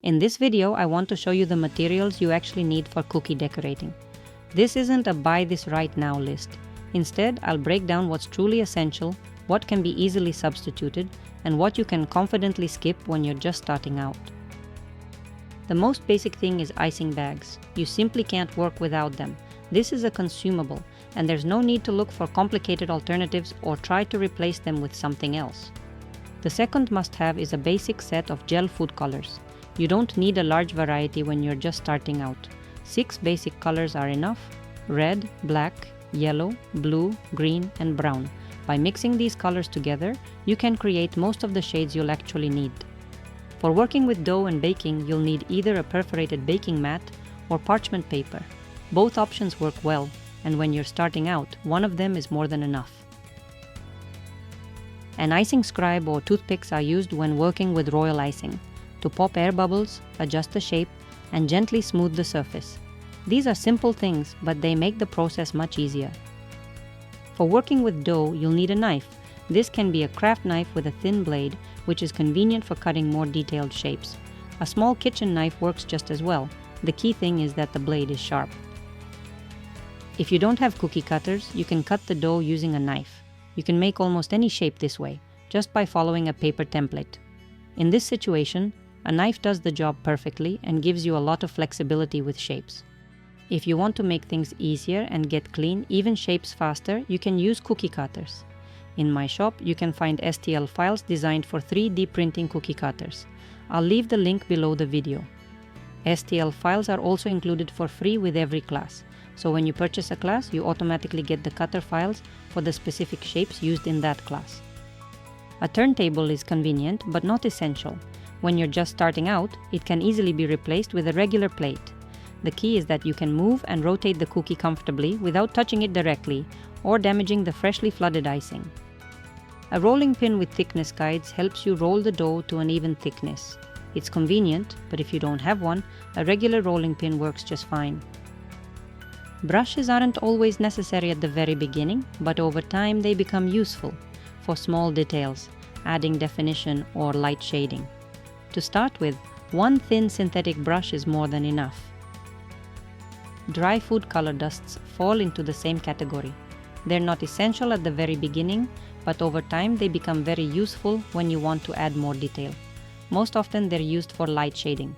In this video, I want to show you the materials you actually need for cookie decorating. This isn't a buy this right now list. Instead, I'll break down what's truly essential, what can be easily substituted, and what you can confidently skip when you're just starting out. The most basic thing is icing bags. You simply can't work without them. This is a consumable, and there's no need to look for complicated alternatives or try to replace them with something else. The second must-have is a basic set of gel food colors. You don't need a large variety when you're just starting out. 6 basic colors are enough: red, black, yellow, blue, green, and brown. By mixing these colors together, you can create most of the shades you'll actually need. For working with dough and baking, you'll need either a perforated baking mat or parchment paper. Both options work well, and when you're starting out, one of them is more than enough. An icing scribe or toothpicks are used when working with royal icing, to pop air bubbles, adjust the shape, and gently smooth the surface. These are simple things, but they make the process much easier. For working with dough, you'll need a knife. This can be a craft knife with a thin blade, which is convenient for cutting more detailed shapes. A small kitchen knife works just as well. The key thing is that the blade is sharp. If you don't have cookie cutters, you can cut the dough using a knife. You can make almost any shape this way, just by following a paper template. In this situation, a knife does the job perfectly and gives you a lot of flexibility with shapes. If you want to make things easier and get clean, even shapes faster, you can use cookie cutters. In my shop, you can find STL files designed for 3D printing cookie cutters. I'll leave the link below the video. STL files are also included for free with every class, so when you purchase a class, you automatically get the cutter files for the specific shapes used in that class. A turntable is convenient but not essential. When you're just starting out, it can easily be replaced with a regular plate. The key is that you can move and rotate the cookie comfortably without touching it directly or damaging the freshly flooded icing. A rolling pin with thickness guides helps you roll the dough to an even thickness. It's convenient, but if you don't have one, a regular rolling pin works just fine. Brushes aren't always necessary at the very beginning, but over time they become useful for small details, adding definition or light shading. To start with, one thin synthetic brush is more than enough. Dry food color dusts fall into the same category. They're not essential at the very beginning, but over time they become very useful when you want to add more detail. Most often they're used for light shading.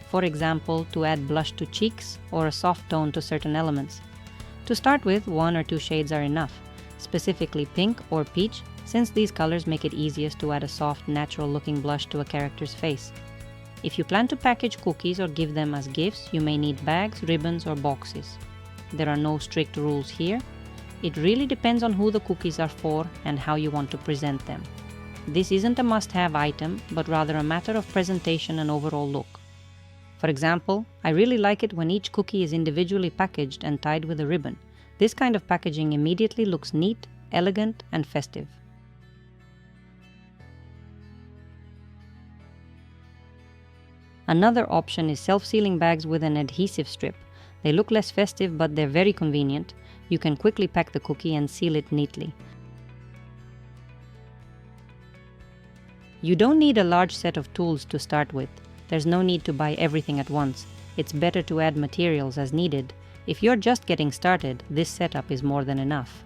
For example, to add blush to cheeks or a soft tone to certain elements. To start with, 1 or 2 shades are enough, specifically pink or peach, since these colors make it easiest to add a soft, natural-looking blush to a character's face. If you plan to package cookies or give them as gifts, you may need bags, ribbons, or boxes. There are no strict rules here. It really depends on who the cookies are for and how you want to present them. This isn't a must-have item, but rather a matter of presentation and overall look. For example, I really like it when each cookie is individually packaged and tied with a ribbon. This kind of packaging immediately looks neat, elegant, and festive. Another option is self-sealing bags with an adhesive strip. They look less festive, but they're very convenient. You can quickly pack the cookie and seal it neatly. You don't need a large set of tools to start with. There's no need to buy everything at once. It's better to add materials as needed. If you're just getting started, this setup is more than enough.